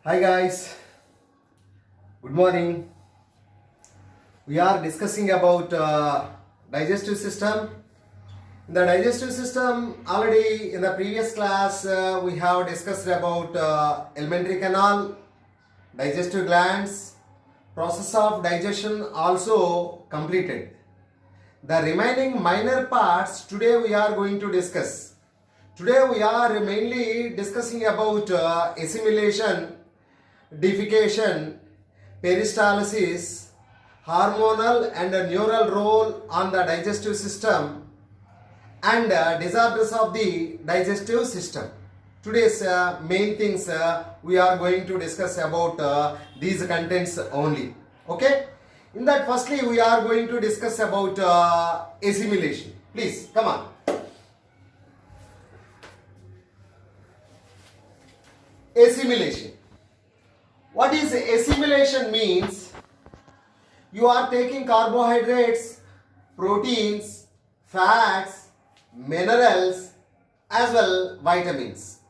Hi guys, good morning. We are discussing about digestive system. In the digestive system, already in the previous class we have discussed about alimentary canal, digestive glands, process of digestion also completed. The remaining minor parts today we are going to discuss. Today we are mainly discussing about assimilation, defecation, peristalsis, hormonal and neural role on the digestive system, and disorders of the digestive system. Today's main things we are going to discuss about these contents only. Okay? In that, firstly, we are going to discuss about assimilation. Please, come on. Assimilation. What is assimilation means? You are taking carbohydrates, proteins, fats, minerals as well vitamins.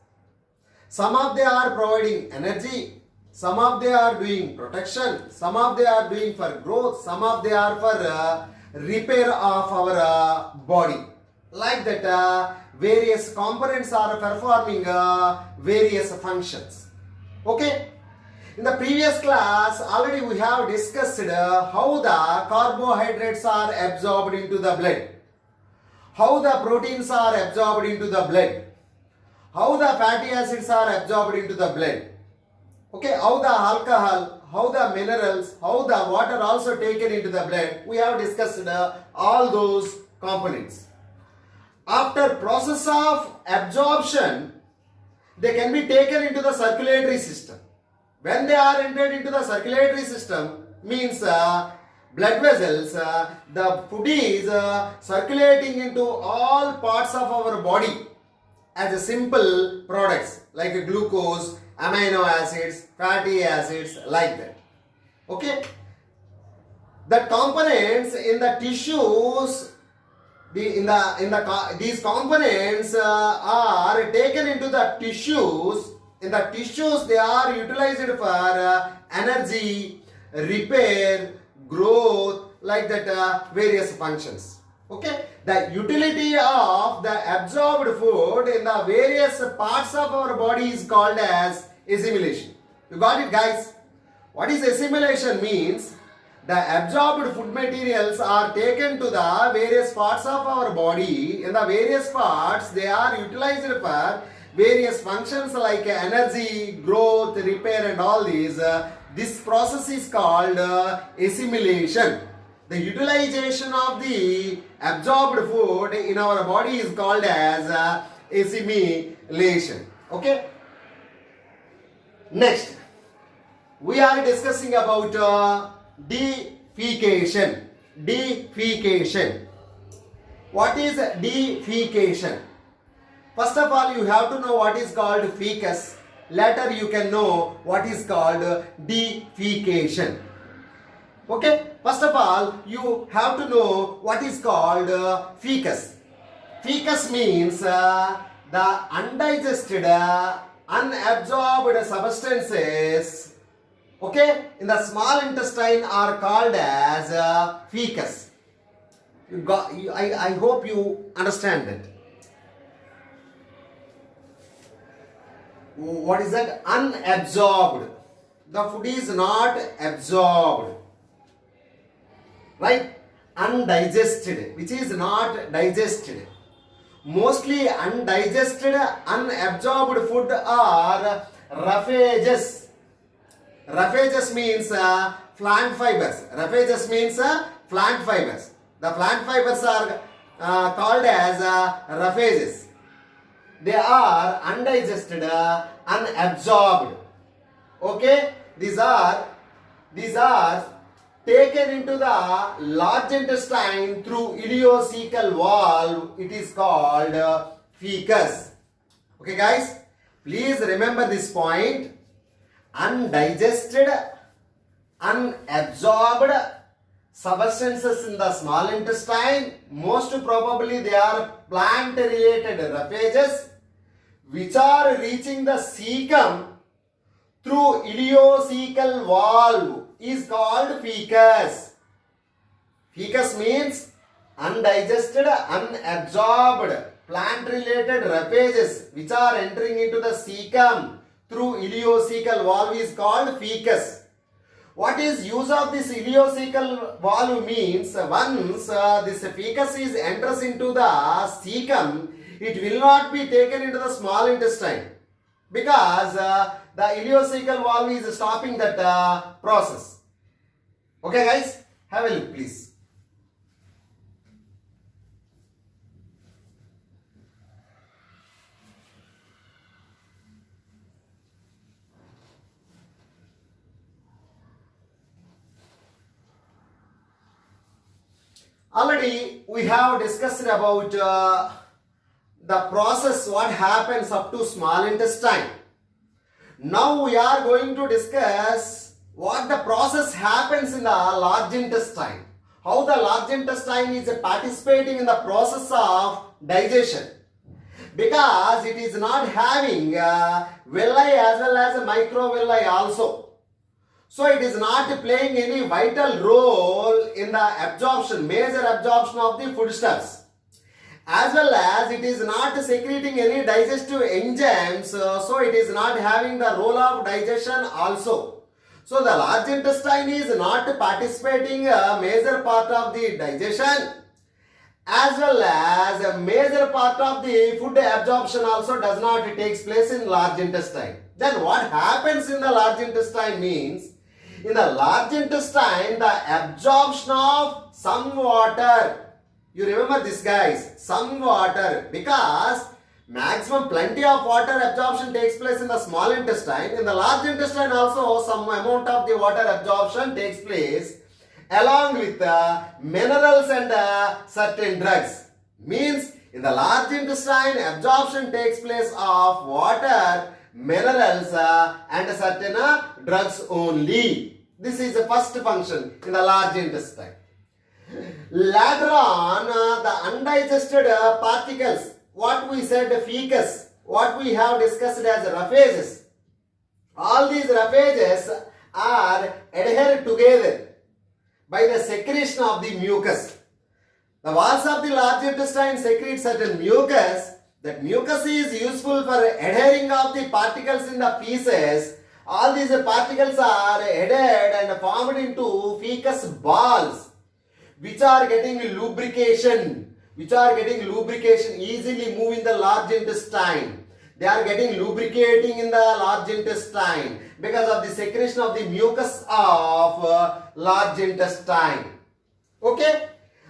Some of them are providing energy, some of them are doing protection, some of them are doing for growth, some of them are for repair of our body. Like that various components are performing various functions. Okay? In the previous class, already we have discussed how the carbohydrates are absorbed into the blood, how the proteins are absorbed into the blood, how the fatty acids are absorbed into the blood, okay, how the alcohol, how the minerals, how the water also taken into the blood. We have discussed all those components. After process of absorption, they can be taken into the circulatory system. When they are entered into the circulatory system, means blood vessels, the food is circulating into all parts of our body as a simple products like glucose, amino acids, fatty acids, like that. Okay? The components in the tissues, these components are taken into the tissues. In the tissues, they are utilized for energy, repair, growth, like that various functions. Okay? The utility of the absorbed food in the various parts of our body is called as assimilation. You got it, guys? What is assimilation means? The absorbed food materials are taken to the various parts of our body. In the various parts, they are utilized for various functions like energy, growth, repair and all these. This process is called assimilation. The utilization of the absorbed food in our body is called as assimilation. Okay? Next, we are discussing about defecation. Defecation. What is defecation? First of all, you have to know what is called fecus. Later, you can know what is called defecation. Okay? First of all, you have to know what is called fecus. Fecus means the undigested, unabsorbed substances, okay, in the small intestine are called as fecus. I hope you understand that. What is that? Unabsorbed. The food is not absorbed. Right? Undigested, which is not digested. Mostly undigested, unabsorbed food are roughages. Roughages means plant fibers. Roughages means plant fibers. The plant fibers are called as roughages. They are undigested, unabsorbed. Okay? These are taken into the large intestine through ileocecal valve. It is called fecus. Okay, guys? Please remember this point. Undigested, unabsorbed substances in the small intestine, most probably they are plant related roughages which are reaching the cecum through ileocecal valve is called fecus. Fecus means undigested, unabsorbed plant-related ravages which are entering into the cecum through ileocecal valve is called fecus. What is use of this ileocecal valve means once this fecus is enters into the cecum, it will not be taken into the small intestine because the ileocecal valve is stopping that process. Okay guys, have a look please. Already we have discussed about the process what happens up to small intestine. Now we are going to discuss what the process happens in the large intestine. How the large intestine is participating in the process of digestion. Because it is not having villi as well as microvilli also. So it is not playing any vital role in the absorption, major absorption of the foodstuffs. As well as it is not secreting any digestive enzymes, so it is not having the role of digestion also. So the large intestine is not participating a major part of the digestion, as well as a major part of the food absorption also does not takes place in large intestine. Then what happens in the large intestine means, in the large intestine, the absorption of some water. You remember this guys, some water, because maximum plenty of water absorption takes place in the small intestine. In the large intestine also some amount of the water absorption takes place along with minerals and certain drugs. Means in the large intestine absorption takes place of water, minerals and certain drugs only. This is the first function in the large intestine. Later on, the undigested particles, what we said fecus, what we have discussed as ravages. All these ravages are adhered together by the secretion of the mucus. The walls of the large intestine secrete certain mucus. That mucus is useful for adhering of the particles in the feces. All these particles are adhered and formed into fecus balls, which are getting lubrication, easily move in the large intestine. They are getting lubricating in the large intestine because of the secretion of the mucus of large intestine. Okay.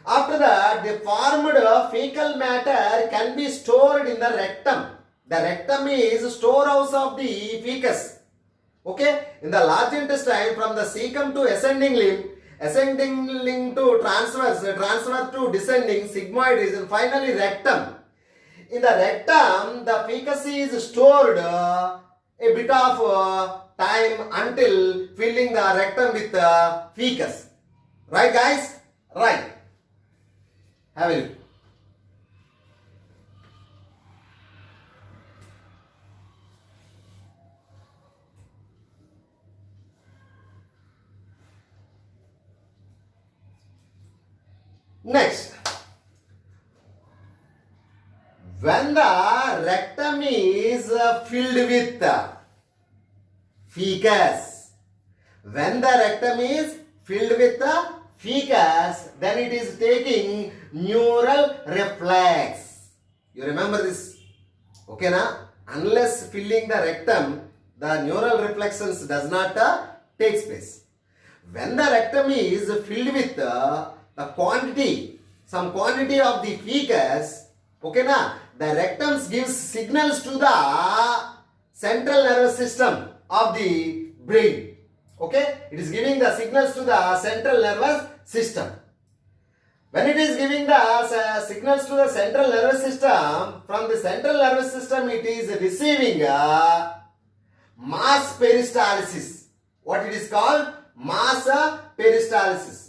After that, the formed fecal matter can be stored in the rectum. The rectum is storehouse of the fecus. Okay, in the large intestine, from the cecum to ascending limb to transverse to descending sigmoid region, finally rectum. In the rectum, the fecus is stored a bit of time until filling the rectum with fecus. Right guys? Right. Have a look. Next, when the rectum is filled with fecus, then it is taking neural reflex. You remember this? Okay, na? Unless filling the rectum, the neural reflexes does not takes place. When the rectum is filled with some quantity of the fecus, okay na, the rectum gives signals to the central nervous system of the brain. Okay, it is giving the signals to the central nervous system. When it is giving the signals to the central nervous system, from the central nervous system it is receiving mass peristalsis. What it is called? Mass peristalsis.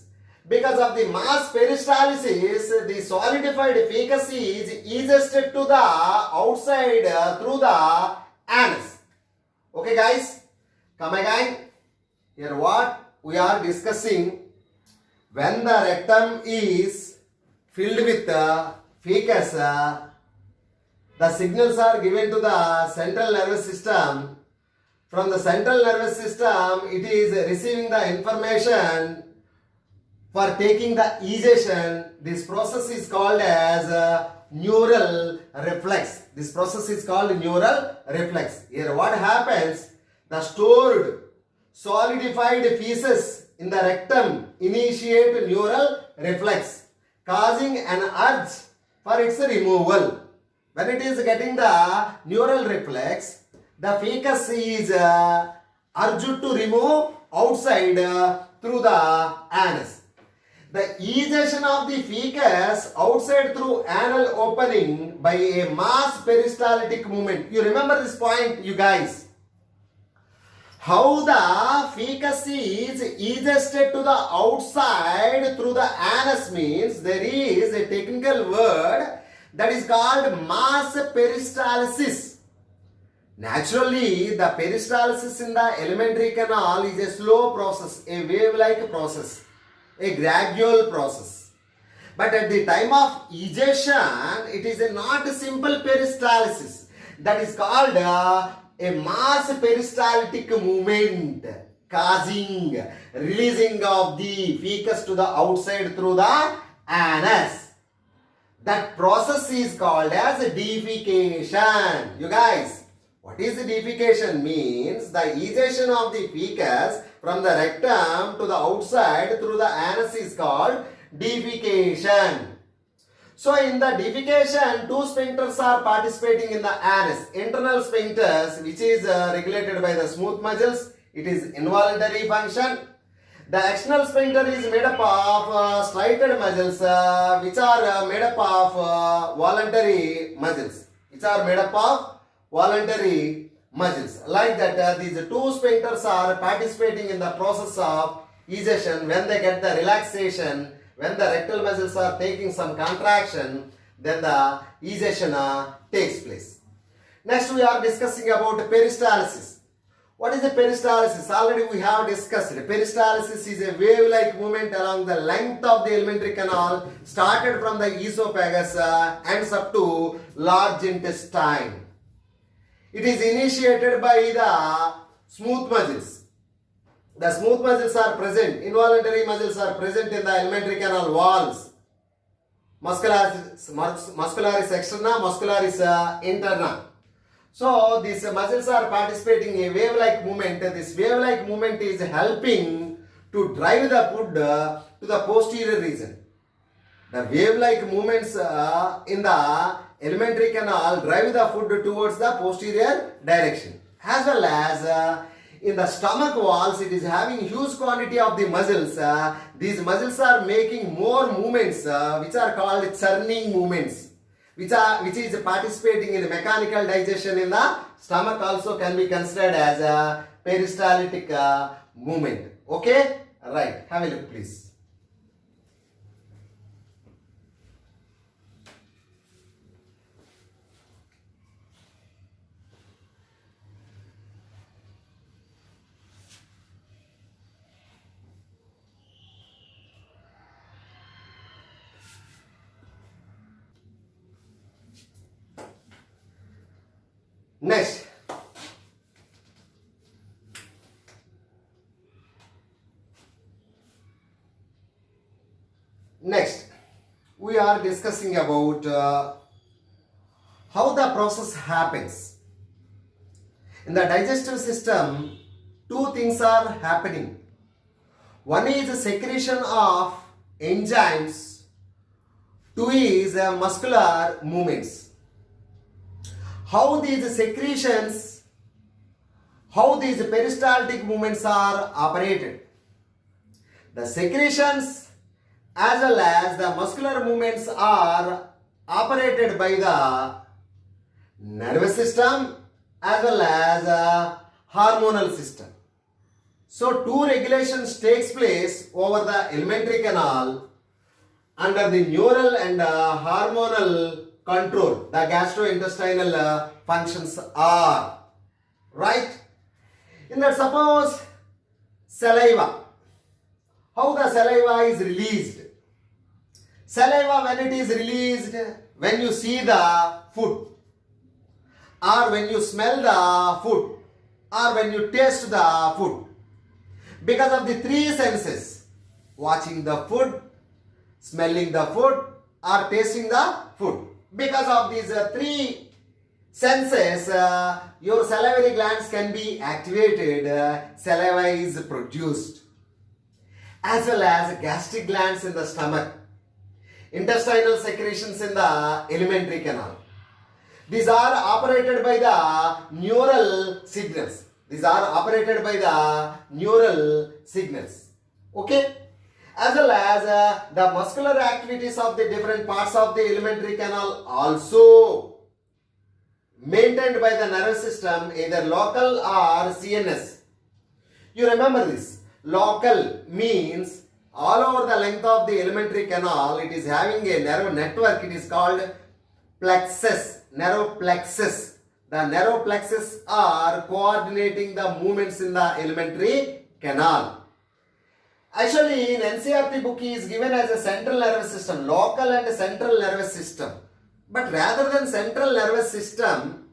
Because of the mass peristalsis, the solidified fecus is ejected to the outside through the anus. Okay guys? Come again. Here what we are discussing, when the rectum is filled with fecus, the signals are given to the central nervous system. From the central nervous system, it is receiving the information for taking the ejection. This process is called as neural reflex. This process is called neural reflex. Here what happens? The stored solidified feces in the rectum initiate neural reflex, causing an urge for its removal. When it is getting the neural reflex, the fecus is urged to remove outside through the anus. The ejection of the fecus outside through anal opening by a mass peristaltic movement. You remember this point, you guys? How the fecus is ejected to the outside through the anus means there is a technical word that is called mass peristalsis. Naturally, the peristalsis in the alimentary canal is a slow process, a wave-like process, a gradual process. But at the time of ejection, it is not a simple peristalsis. That is called a mass peristaltic movement, causing releasing of the fecus to the outside through the anus. That process is called as defecation. You guys, what is the defecation? Means the ejection of the fecus from the rectum to the outside through the anus is called defecation. So in the defecation, two sphincters are participating in the anus. Internal sphincters, which is regulated by the smooth muscles, it is involuntary function. The external sphincter is made up of striated muscles, which are made up of voluntary muscles. Like that, these two sphincters are participating in the process of ejection. When they get the relaxation, when the rectal muscles are taking some contraction, then the ejection takes place. Next, we are discussing about peristalsis. What is the peristalsis? Already we have discussed. Peristalsis is a wave-like movement along the length of the alimentary canal, started from the esophagus, ends up to large intestine. It is initiated by the smooth muscles. The smooth muscles are present, involuntary muscles are present in the alimentary canal walls. Muscularis externa, muscularis interna. So these muscles are participating in a wave-like movement. This wave-like movement is helping to drive the food to the posterior region. The wave-like movements in the alimentary canal drive the food towards the posterior direction. As well as in the stomach walls, it is having huge quantity of the muscles. These muscles are making more movements which are called churning movements, which is participating in the mechanical digestion in the stomach, also can be considered as a peristaltic movement. Okay? Right. Have a look, please. Next, we are discussing about how the process happens. In the digestive system, two things are happening. One is the secretion of enzymes, two is muscular movements. How these secretions, how these peristaltic movements are operated. The secretions as well as the muscular movements are operated by the nervous system as well as hormonal system. So two regulations takes place over the alimentary canal under the neural and hormonal control. The gastrointestinal functions are right. In that, suppose saliva. How the saliva is released? Saliva, when it is released, when you see the food, or when you smell the food, or when you taste the food. Because of the three senses, watching the food, smelling the food, or tasting the food. Because of these three senses, your salivary glands can be activated, saliva is produced. As well as gastric glands in the stomach, intestinal secretions in the alimentary canal. These are operated by the neural signals. These are operated by the neural signals. Okay? As well as the muscular activities of the different parts of the alimentary canal also maintained by the nervous system, either local or CNS. You remember this. Local means all over the length of the alimentary canal, it is having a nerve network. It is called plexus, nerve plexus. The nerve plexus are coordinating the movements in the alimentary canal. Actually, in NCERT book is given as a central nervous system, local and central nervous system. But rather than central nervous system,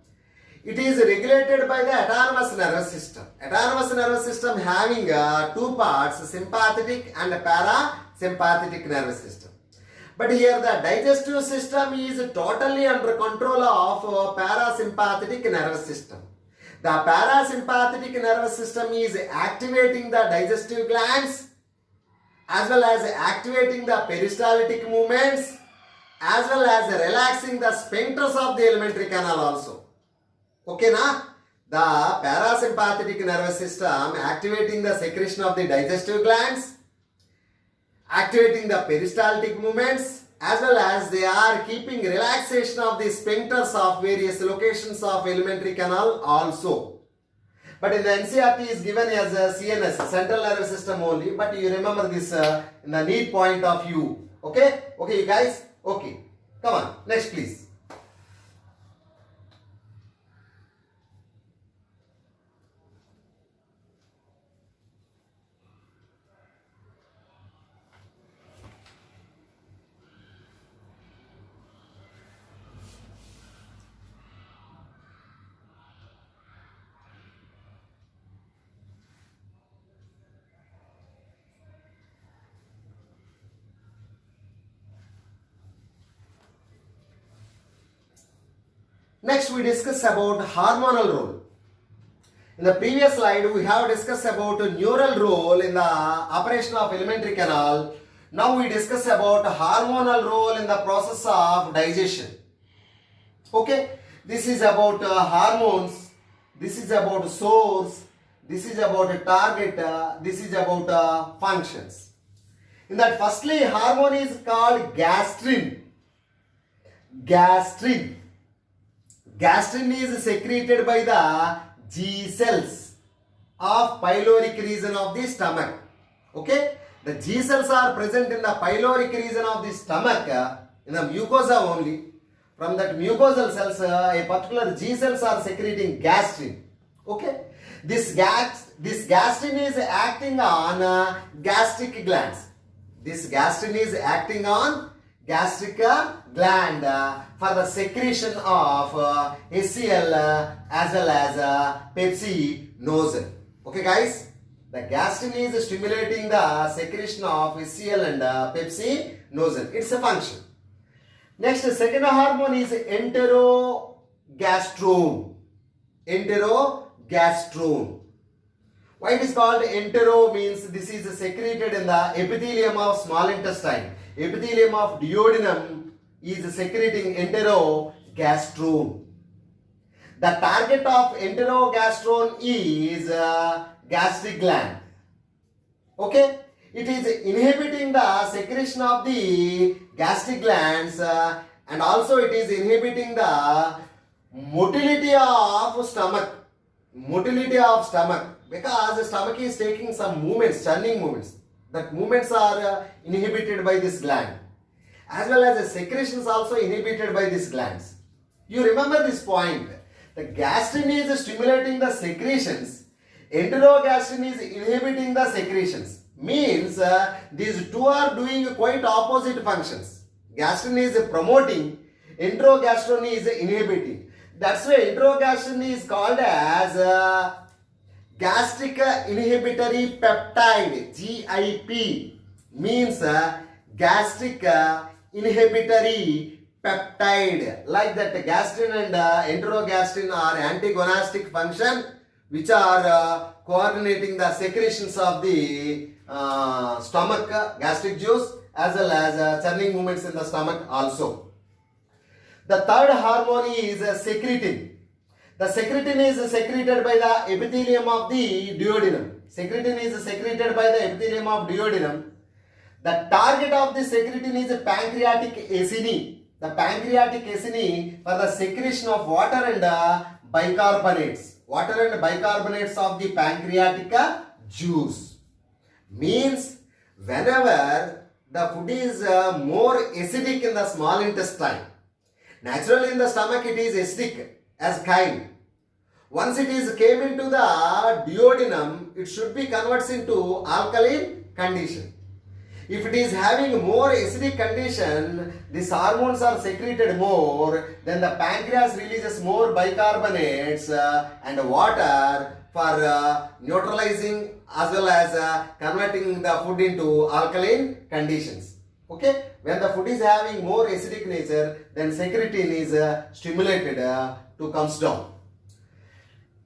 it is regulated by the autonomous nervous system. Autonomous nervous system having two parts, sympathetic and parasympathetic nervous system. But here the digestive system is totally under control of parasympathetic nervous system. The parasympathetic nervous system is activating the digestive glands as well as activating the peristaltic movements as well as relaxing the sphincters of the alimentary canal also. Okay, na? The parasympathetic nervous system activating the secretion of the digestive glands, activating the peristaltic movements, as well as they are keeping relaxation of the sphincters of various locations of alimentary canal also. But in the NCERT is given as a CNS, central nervous system only, but you remember this in the NEET point of view. Okay? Okay, you guys? Okay. Come on, next please. Next we discuss about hormonal role. In the previous slide we have discussed about neural role in the operation of alimentary canal. Now we discuss about hormonal role in the process of digestion. Okay, this is about hormones, this is about source, this is about target, this is about functions. In that firstly hormone is called gastrin. Gastrin. Gastrin is secreted by the G cells of pyloric region of the stomach. Okay, the G cells are present in the pyloric region of the stomach, in the mucosa only. From that mucosal cells, a particular G cells are secreting gastrin. Okay, this gastrin is acting on gastric glands. This gastrin is acting on gastric gland for the secretion of HCl as well as pepsinogen. Okay guys, the gastrin is stimulating the secretion of HCl and pepsinogen. It's a function. Next, second hormone is enterogastrone. Enterogastrone. Why it is called entero means this is secreted in the epithelium of small intestine. Epithelium of duodenum is secreting enterogastrone. The target of enterogastrone is gastric gland. Okay, it is inhibiting the secretion of the gastric glands and also it is inhibiting the motility of stomach. Motility of stomach, because the stomach is taking some movements, churning movements. That movements are inhibited by this gland, as well as the secretions also inhibited by these glands. You remember this point. The gastrin is stimulating the secretions. enterogastrin is inhibiting the secretions. Means these two are doing quite opposite functions. Gastrin is promoting, enterogastrin is inhibiting. That's why enterogastrin is called as gastric inhibitory peptide, GIP. Means gastric inhibitory peptide. Like that, gastrin and enterogastrin are antagonistic function which are coordinating the secretions of the stomach, gastric juice, as well as churning movements in the stomach also. The third hormone is secretin. The secretin is secreted by the epithelium of the duodenum. Secretin is secreted by the epithelium of duodenum. The target of the secretin is pancreatic acini. The pancreatic acini for the secretion of water and bicarbonates. Water and bicarbonates of the pancreatic juice. Means whenever the food is more acidic in the small intestine, naturally in the stomach it is acidic as chyme. Once it is came into the duodenum, it should be converted into alkaline condition. If it is having more acidic condition, these hormones are secreted more, then the pancreas releases more bicarbonates and water for neutralizing as well as converting the food into alkaline conditions. Okay, when the food is having more acidic nature, then secretin is stimulated to comes down.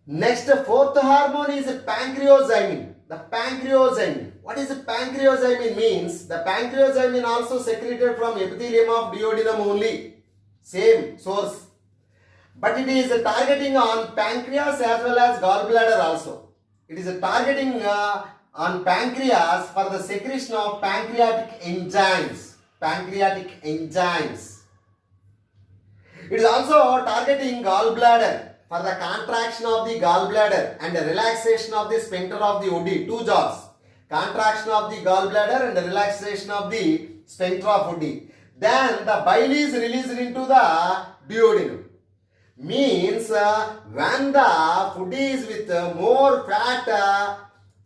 Next, fourth hormone is pancreozymin. The pancreozymin. What is pancreozymin means? The pancreozymin also secreted from epithelium of duodenum only. Same source. But it is targeting on pancreas as well as gallbladder also. It is targeting on pancreas for the secretion of pancreatic enzymes. Pancreatic enzymes. It is also targeting gallbladder for the contraction of the gallbladder and the relaxation of the sphincter of the OD. Two jobs. Contraction of the gallbladder and the relaxation of the sphincter of OD. Then the bile is released into the duodenum. Means when the food is with more fat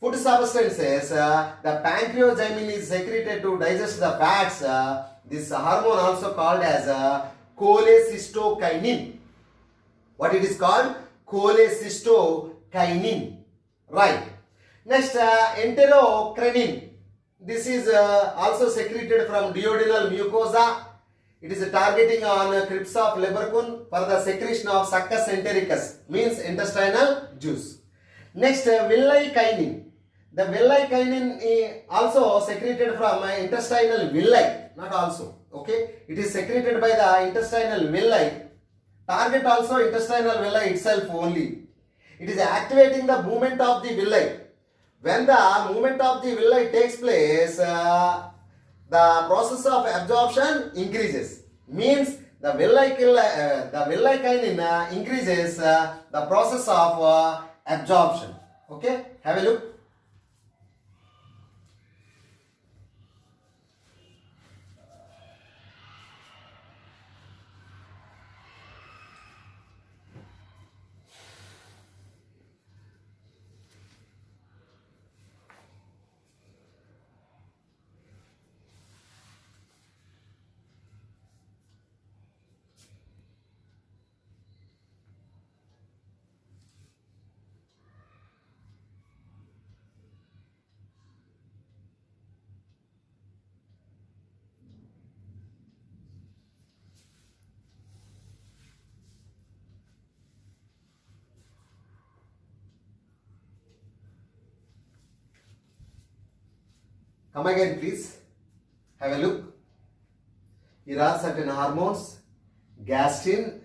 food substances, the pancreozymin is secreted to digest the fats. This hormone also called as cholecystokinin. What it is called? Cholecystokinin. Right. Next, enterocrinin. This is also secreted from duodenal mucosa. It is targeting on crypts of Leberkun for the secretion of succus entericus, means intestinal juice. Next, villi-kinin. The villi-kinin is also secreted from intestinal villi, not also. Okay, it is secreted by the intestinal villi. Target also intestinal villi itself only. It is activating the movement of the villi. When the movement of the villi takes place, the process of absorption increases. Means the villi-kinin increases the process of absorption. Okay, have a look. Come again, please. Have a look. Here are certain hormones. Gastrin,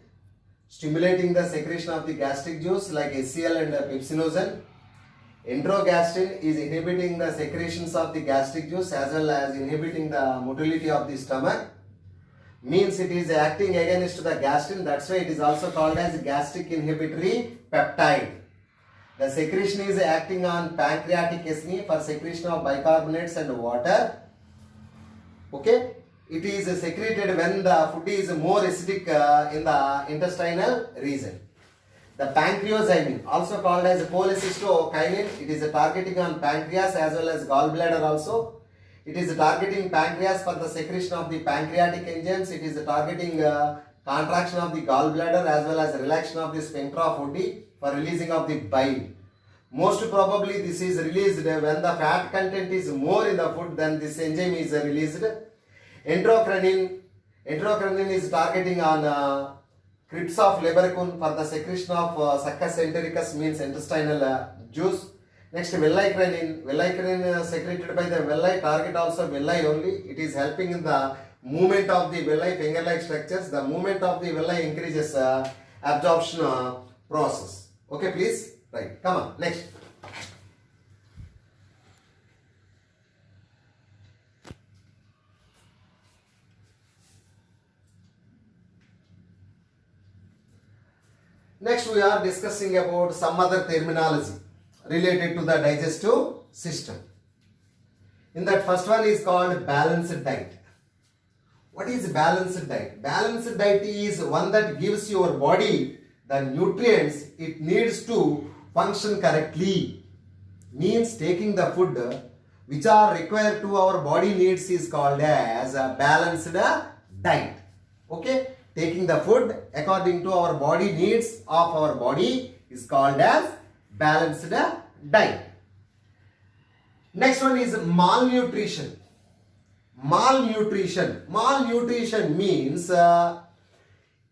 stimulating the secretion of the gastric juice like HCl and pepsinogen. Enterogastrin is inhibiting the secretions of the gastric juice as well as inhibiting the motility of the stomach. Means it is acting against the gastrin. That's why it is also called as gastric inhibitory peptide. The secretion is acting on pancreatic acini for secretion of bicarbonates and water. Okay, it is secreted when the food is more acidic in the intestinal region. The pancreozymin, also called as cholecystokinin, it is targeting on pancreas as well as gallbladder also. It is targeting pancreas for the secretion of the pancreatic enzymes. It is targeting contraction of the gallbladder as well as relaxation of the sphincter of Oddi for releasing of the bile. Most probably this is released when the fat content is more in the food, then this enzyme is released. Enterocrinin is targeting on crypts of Lebercun for the secretion of succus entericus, means intestinal juice. Next, villicrinin secreted by the villi, target also villi only. It is helping in the movement of the villi, finger-like structures. The movement of the villi increases absorption process. Okay, please. Right. Come on. Next. Next, we are discussing about some other terminology related to the digestive system. In that, first one is called balanced diet. What is balanced diet? Balanced diet is one that gives your body the nutrients it needs to function correctly. Means taking the food which are required to our body needs is called as a balanced diet. Okay? Taking the food according to our body needs of our body is called as balanced diet. Next one is malnutrition. Malnutrition means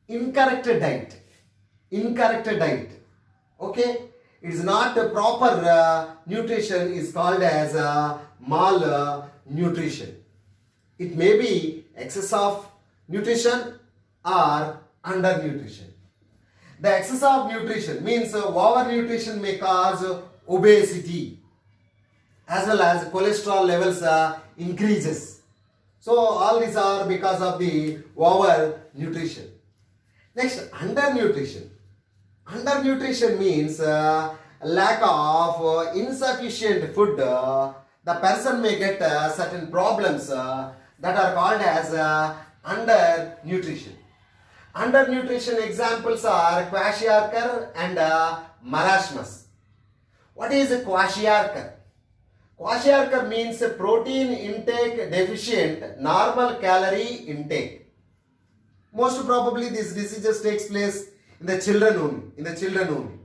incorrect diet. Okay, it is not a proper nutrition is called as malnutrition. It may be excess of nutrition or undernutrition. The excess of nutrition means overnutrition may cause obesity as well as cholesterol levels increases. So all these are because of the overnutrition. Next, undernutrition. Undernutrition means lack of insufficient food. The person may get certain problems that are called as undernutrition. Undernutrition examples are kwashiorkor and marasmus. What is kwashiorkor? Kwashiorkor means protein intake deficient, normal calorie intake. Most probably this disease takes place in the children only.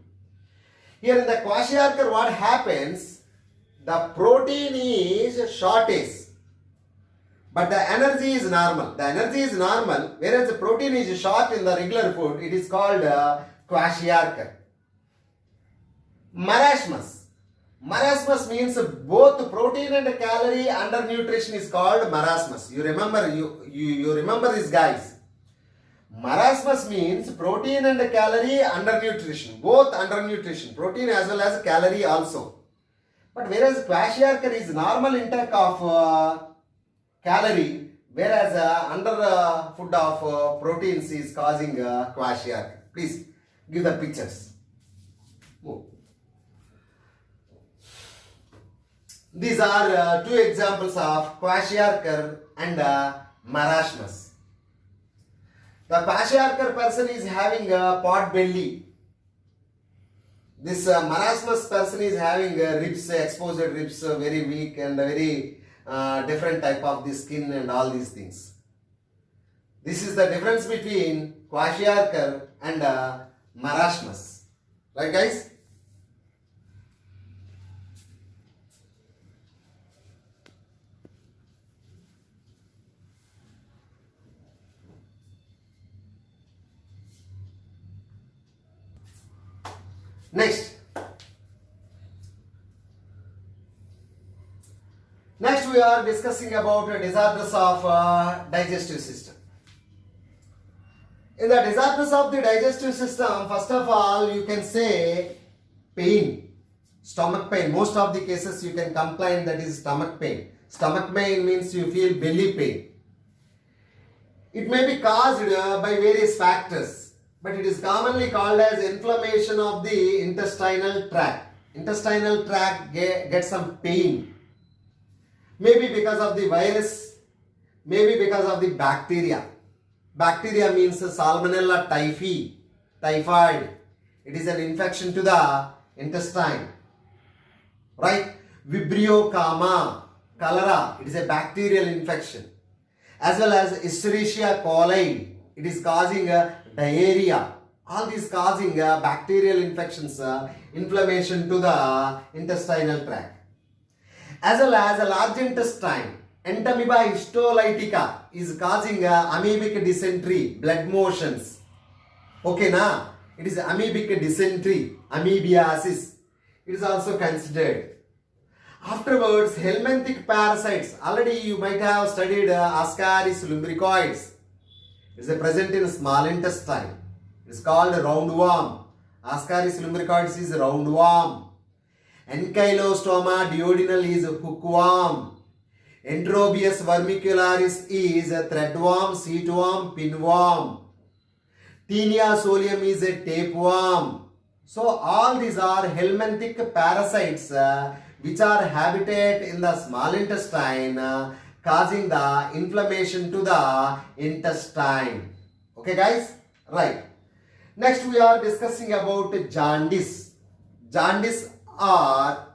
Here in the kwashiorkor, what happens? The protein is shortage, but the energy is normal. Whereas the protein is short in the regular food. It is called kwashiorkor. Marasmus means both protein and calorie undernutrition is called marasmus. You remember this, guys. Marasmus means protein and calorie undernutrition, both undernutrition, protein as well as calorie also. But whereas kwashiorkor is normal intake of calorie, whereas under food of proteins is causing kwashiorkor. Please give the pictures. Move. These are two examples of kwashiorkor and marasmus. The kwashiorkor person is having a pot belly. This marasmus person is having ribs, exposed ribs, very weak and very different type of the skin and all these things. This is the difference between kwashiorkor and marasmus. Right, guys? Next we are discussing about disorders of digestive system. In the disorders of the digestive system, first of all, you can say pain, stomach pain. Most of the cases you can complain that is stomach pain. Stomach pain means you feel belly pain. It may be caused by various factors, but it is commonly called as inflammation of the intestinal tract. Intestinal tract gets some pain. Maybe because of the virus, maybe because of the bacteria. Bacteria means Salmonella typhi, typhoid. It is an infection to the intestine. Right? Vibrio Kama, cholera, it is a bacterial infection. As well as Escherichia coli, it is causing diarrhea. All these causing bacterial infections, inflammation to the intestinal tract. As well as a large intestine, Entamoeba histolytica is causing amoebic dysentery, blood motions. Okay, na? It is amoebic dysentery, amoebiasis. It is also considered. Afterwards, helminthic parasites. Already you might have studied Ascaris lumbricoides. It is present in small intestine. It is called roundworm. Ascaris lumbricoides is roundworm. Ankylostoma duodenal is hookworm. Enterobius vermicularis is a threadworm, seatworm, pinworm. Taenia solium is a tapeworm. So all these are helminthic parasites which are habitat in the small intestine, causing the inflammation to the intestine. Okay guys? Right. Next we are discussing about jaundice. Jaundice or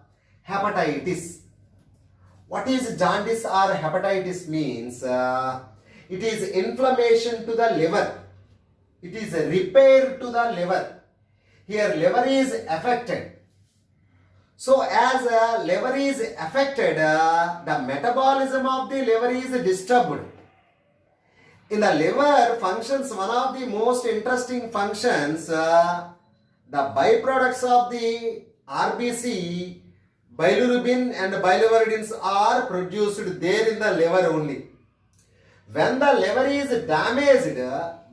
hepatitis. What is jaundice or hepatitis means? It is inflammation to the liver. It is a repair to the liver. Here liver is affected. So as liver is affected, the metabolism of the liver is disturbed. In the liver functions one of the most interesting functions, the byproducts of the RBC, bilirubin and bilirubine's are produced there in the liver only. When the liver is damaged,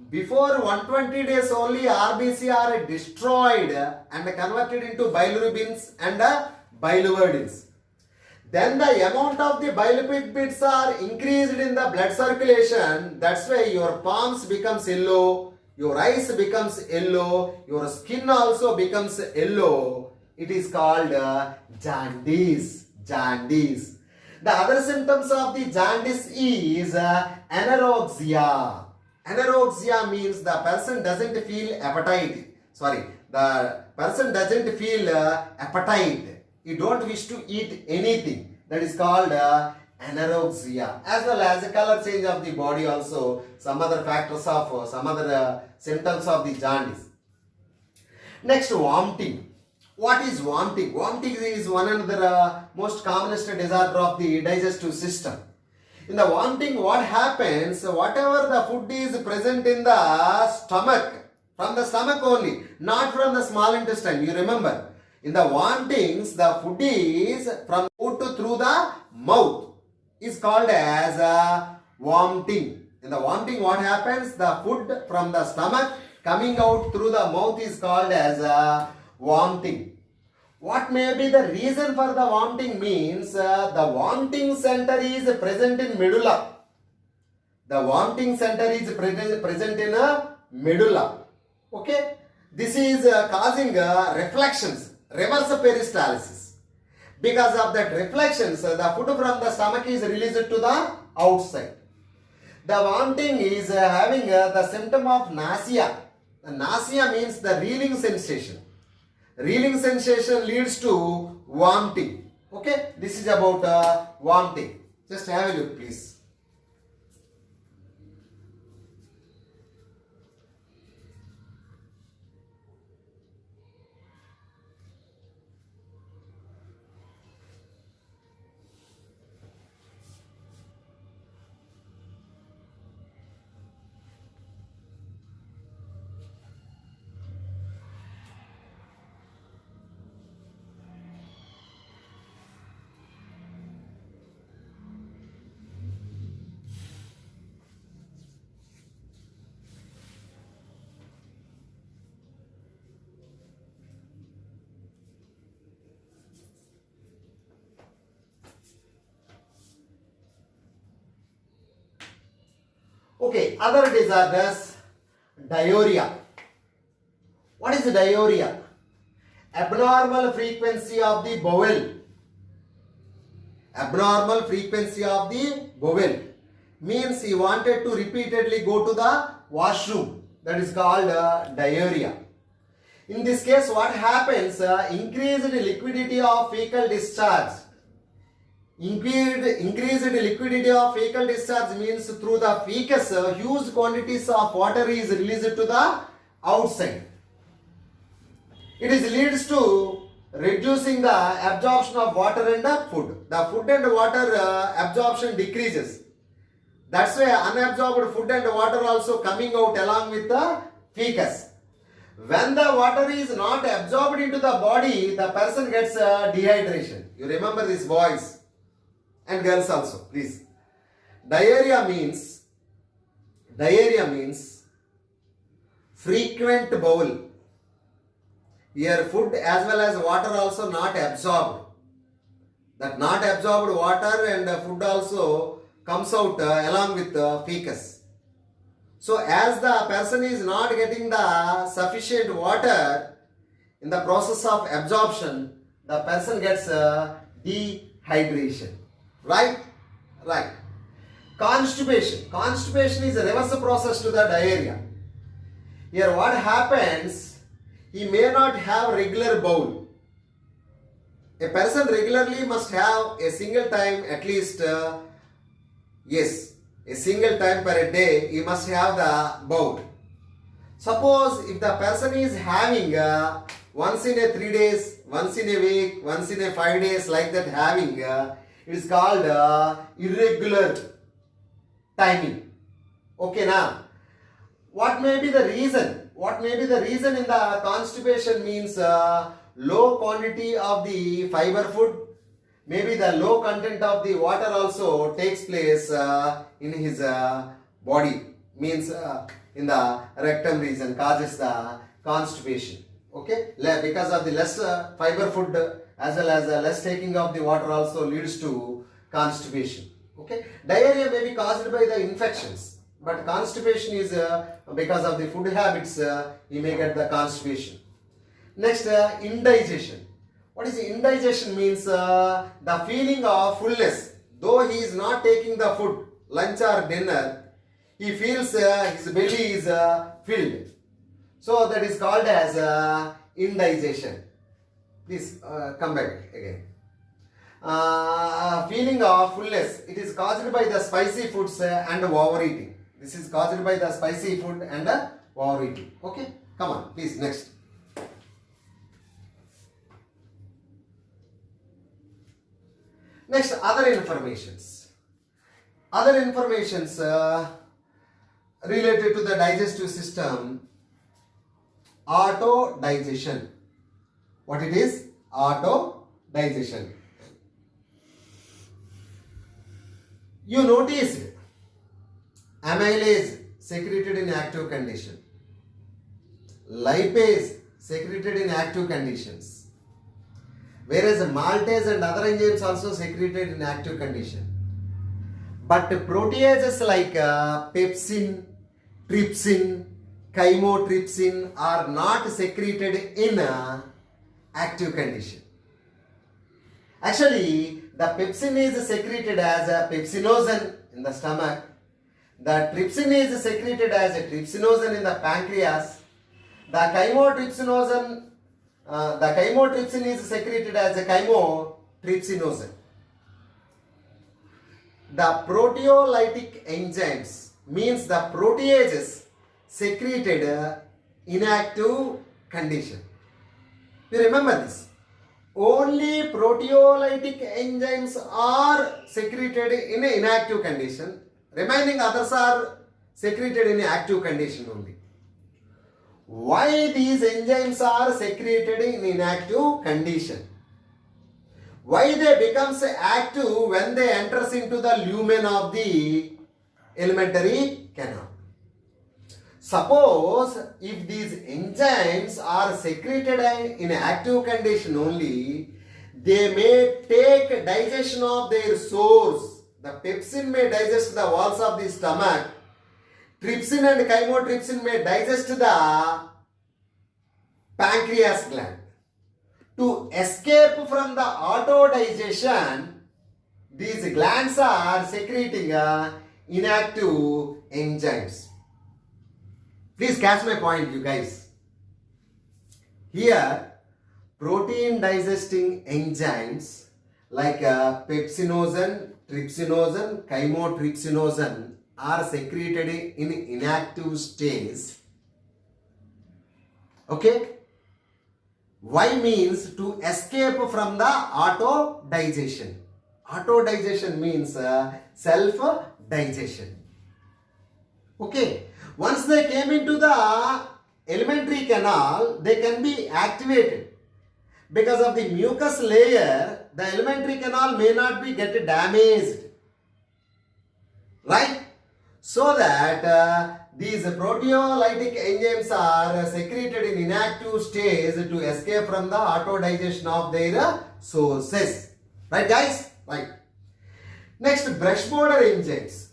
before 120 days only RBC are destroyed and converted into bilirubins and biliverdins. Then the amount of the bilipid bits are increased in the blood circulation. That's why your palms becomes yellow, your eyes becomes yellow, your skin also becomes yellow. It is called jaundice. Jaundice. The other symptoms of the jaundice is anorexia. Anorexia means the person doesn't feel appetite. The person doesn't feel appetite. You don't wish to eat anything. That is called anorexia. As well as the color change of the body also. Some other factors of, some other symptoms of the jaundice. Next, vomiting. What is vomiting? Vomiting is one another most commonest disorder of the digestive system. In the vomiting, what happens? Whatever the food is present in the stomach, from the stomach only, not from the small intestine. You remember, in the vomitings, the food is from food through the mouth is called as vomiting. In the vomiting, what happens? The food from the stomach coming out through the mouth is called as vomiting. What may be the reason for the vomiting means the vomiting center is present in medulla. The vomiting center is present in a medulla. Okay. This is causing reflections, reverse peristalsis. Because of that reflections, the food from the stomach is released to the outside. The vomiting is having the symptom of nausea. The nausea means the reeling sensation. Reeling sensation leads to vomiting. Okay, this is about vomiting. Just have a look, please. Okay, other disorders, diarrhea. What is diarrhea? Abnormal frequency of the bowel. Abnormal frequency of the bowel means he wanted to repeatedly go to the washroom. That is called diarrhea. In this case, what happens? Increased liquidity of fecal discharge. Increased liquidity of fecal discharge means through the fecus, huge quantities of water is released to the outside. It is leads to reducing the absorption of water and the food. The food and water absorption decreases. That's why unabsorbed food and water also coming out along with the fecus. When the water is not absorbed into the body, the person gets dehydration. You remember this, boys and girls also, please. Diarrhea means frequent bowel. Here food as well as water also not absorbed. That not absorbed water and food also comes out along with the fecus. So as the person is not getting the sufficient water in the process of absorption, the person gets dehydration. Right? Right. Constipation. Constipation is a reverse process to the diarrhea. Here what happens? He may not have regular bowel. A person regularly must have a single time at least, a single time per day he must have the bowel. Suppose if the person is having once in a 3 days, once in a week, once in a 5 days like that having, it is called irregular timing. Okay now. What may be the reason? What may be the reason in the constipation means low quantity of the fiber food. Maybe the low content of the water also takes place in his body. Means in the rectum region causes the constipation. Okay. Because of the less fiber food as well as less taking of the water also leads to constipation. Okay. Diarrhea may be caused by the infections. But constipation is because of the food habits, you may get the constipation. Next, indigestion. What is indigestion means? The feeling of fullness. Though he is not taking the food, lunch or dinner, he feels his belly is filled. So that is called as indigestion. Please come back again. Feeling of fullness. It is caused by the spicy foods and overeating. This is caused by the spicy food and overeating. Okay, come on, please, next. Next, other informations. Other informations related to the digestive system. Autodigestion. What it is? Autodigestion. You notice amylase secreted in active condition. Lipase secreted in active conditions. Whereas maltase and other enzymes also secreted in active condition. But proteases like pepsin, trypsin, chymotrypsin are not secreted in active condition. Actually, the pepsin is secreted as a pepsinogen in the stomach. The trypsin is secreted as a trypsinogen in the pancreas. The chymotrypsin is secreted as a chymotrypsinogen. The proteolytic enzymes means the proteases secreted inactive condition. You remember this? Only proteolytic enzymes are secreted in an inactive condition. Remaining others are secreted in active condition only. Why these enzymes are secreted in inactive condition? Why they becomes active when they enters into the lumen of the alimentary canal? Suppose if these enzymes are secreted in active condition only, they may take digestion of their source. The pepsin may digest the walls of the stomach. Trypsin and chymotrypsin may digest the pancreas gland. To escape from the autodigestion, these glands are secreting inactive enzymes. Please catch my point, you guys. Here, protein digesting enzymes like pepsinogen, trypsinogen, chymotrypsinogen are secreted in inactive stage. Okay? Why means to escape from the auto digestion. Auto digestion means self digestion. Okay. Once they came into the alimentary canal, they can be activated. Because of the mucus layer, the alimentary canal may not be get damaged. Right? So that these proteolytic enzymes are secreted in inactive stage to escape from the auto digestion of their sources. Right guys? Right. Next, brush border enzymes.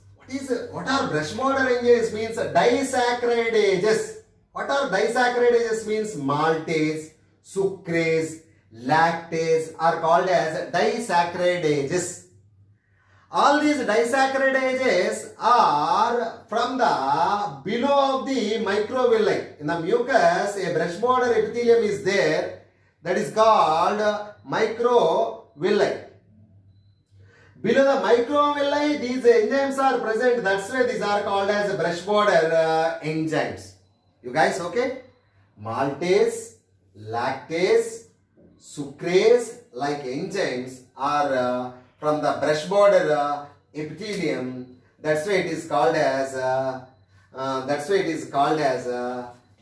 What are brush border enzymes? Means disaccharidases. What are disaccharidases? Means maltase, sucrase, lactase are called as disaccharidases. All these disaccharidases are from the below of the microvilli. In the mucus, a brush border epithelium is there, that is called microvilli. Below the microvilli, these enzymes are present. That's why these are called as brush border enzymes. You guys okay? Maltase, lactase, sucrase like enzymes are from the brush border epithelium. That's why it is called as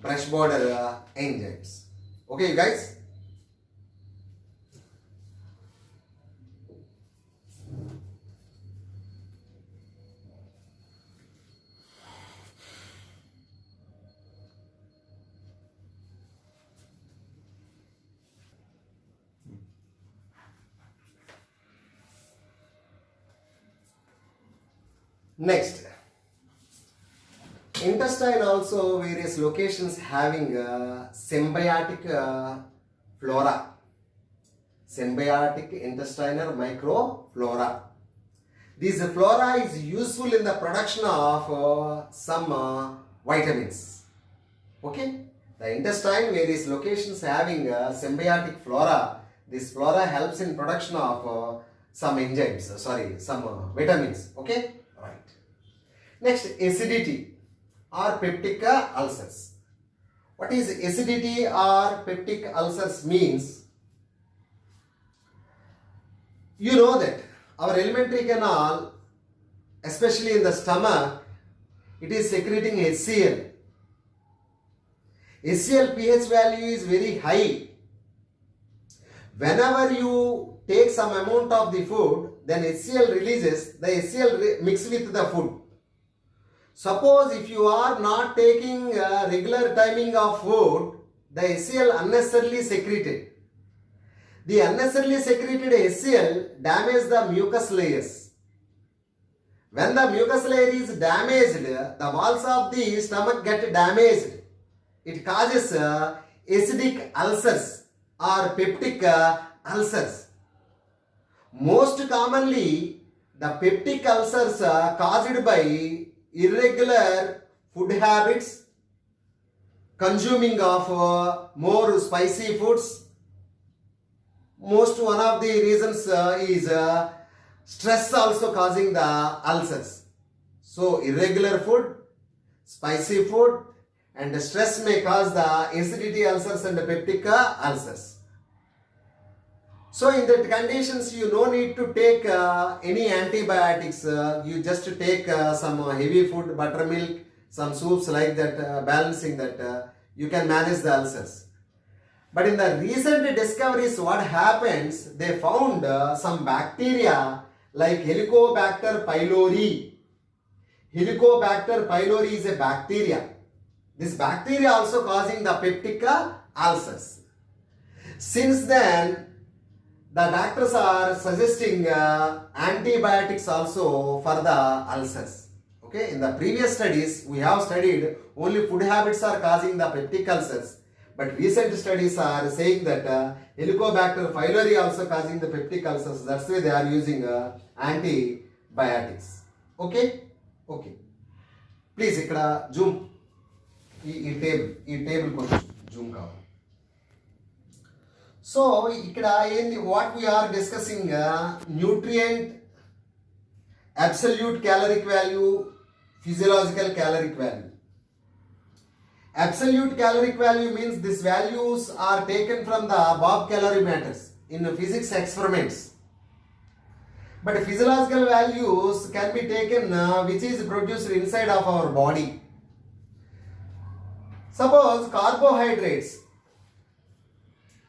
brush border enzymes. Okay, you guys. Next, intestine also various locations having symbiotic flora, symbiotic intestinal microflora. This flora is useful in the production of some vitamins. Okay, the intestine various locations having symbiotic flora. This flora helps in production of some enzymes, some vitamins. Okay. Right. Next, acidity or peptic ulcers. What is acidity or peptic ulcers means? You know that our alimentary canal, especially in the stomach, it is secreting HCl. HCl pH value is very high. Whenever you take some amount of the food, then HCl releases, the HCl mix with the food. Suppose if you are not taking regular timing of food, the HCl unnecessarily secreted. The unnecessarily secreted HCl damages the mucus layers. When the mucus layer is damaged, the walls of the stomach get damaged. It causes acidic ulcers or peptic ulcers. Most commonly, the peptic ulcers are caused by irregular food habits, consuming of more spicy foods. Most one of the reasons is stress also causing the ulcers. So irregular food, spicy food and stress may cause the acidity ulcers and the peptic ulcers. So in that conditions, you no need to take any antibiotics. You just take some heavy food, buttermilk, some soups like that, balancing that. You can manage the ulcers. But in the recent discoveries, what happens? They found some bacteria like Helicobacter pylori. Helicobacter pylori is a bacteria. This bacteria also causing the peptic ulcers. Since then, the doctors are suggesting antibiotics also for the ulcers. Okay, in the previous studies, we have studied only food habits are causing the peptic ulcers. But recent studies are saying that Helicobacter pylori also causing the peptic ulcers. That's why they are using antibiotics. Okay? Okay. Please, ikkada zoom. ఈ table కొంచెం Zoom కావాలి. So ఇక్కడ ఏంది what we are discussing nutrient absolute caloric value, physiological caloric value. Absolute caloric value means these values are taken from the Bob calorimeters in physics experiments. But physiological values can be taken which is produced inside of our body. Suppose carbohydrates,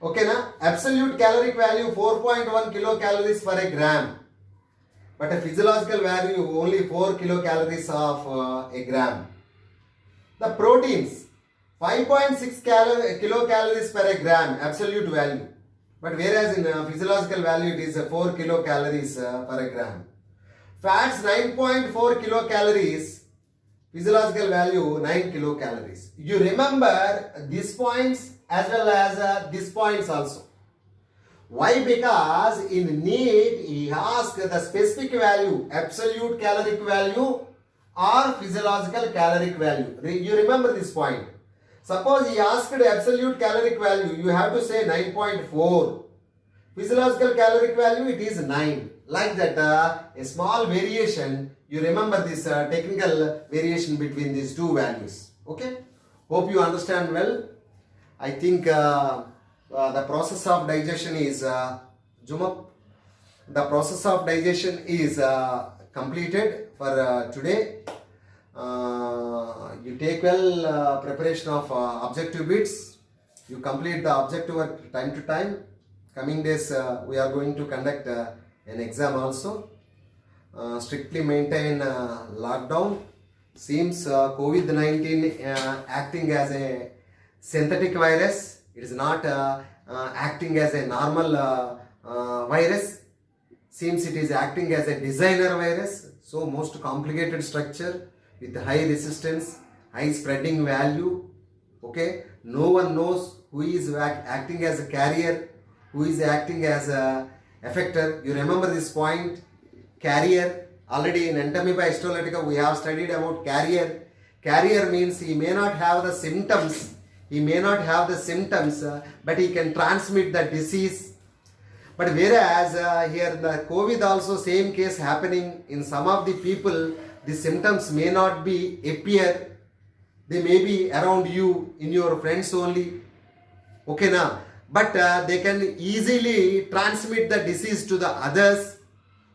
okay na, absolute caloric value 4.1 kilocalories per a gram, but a physiological value only 4 kilocalories of a gram. The proteins 5.6 kilocalories per a gram absolute value, but whereas in physiological value it is 4 kilocalories per a gram. Fats 9.4 kilocalories, physiological value 9 kilocalories. You remember these points as well as these points also. Why? Because in NEET he asked the specific value, absolute caloric value or physiological caloric value. You remember this point. Suppose he asked absolute caloric value, you have to say 9.4. Physiological caloric value, it is 9. Like that, a small variation, you remember this technical variation between these two values. Okay? Hope you understand well. I think the process of digestion is, zoom up. The process of digestion is completed for today. You take well preparation of objective bits. You complete the objective work time to time. Coming days we are going to conduct an exam also. Strictly maintain lockdown. Seems COVID-19 acting as a synthetic virus. It is not acting as a normal virus. Seems it is acting as a designer virus. So most complicated structure with high resistance, high spreading value. Okay, no one knows who is acting as a carrier, who is acting as a effector. You remember this point, carrier. Already in Anatomia Histolytica we have studied about carrier. Carrier means he may not have the symptoms, but he can transmit the disease. But whereas here the COVID also same case happening in some of the people, the symptoms may not be appear, they may be around you, in your friends only, okay na, but they can easily transmit the disease to the others.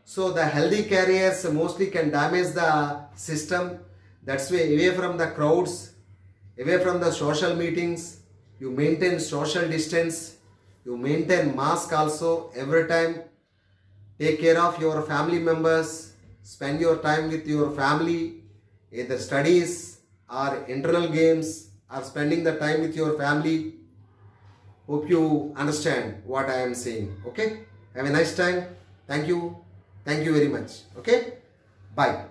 So the healthy carriers mostly can damage the system. That's why away from the crowds, away from the social meetings, you maintain social distance, you maintain mask also every time. Take care of your family members. Spend your time with your family, either studies or internal games, or spending the time with your family. Hope you understand what I am saying. Okay? Have a nice time. Thank you. Thank you very much. Okay? Bye.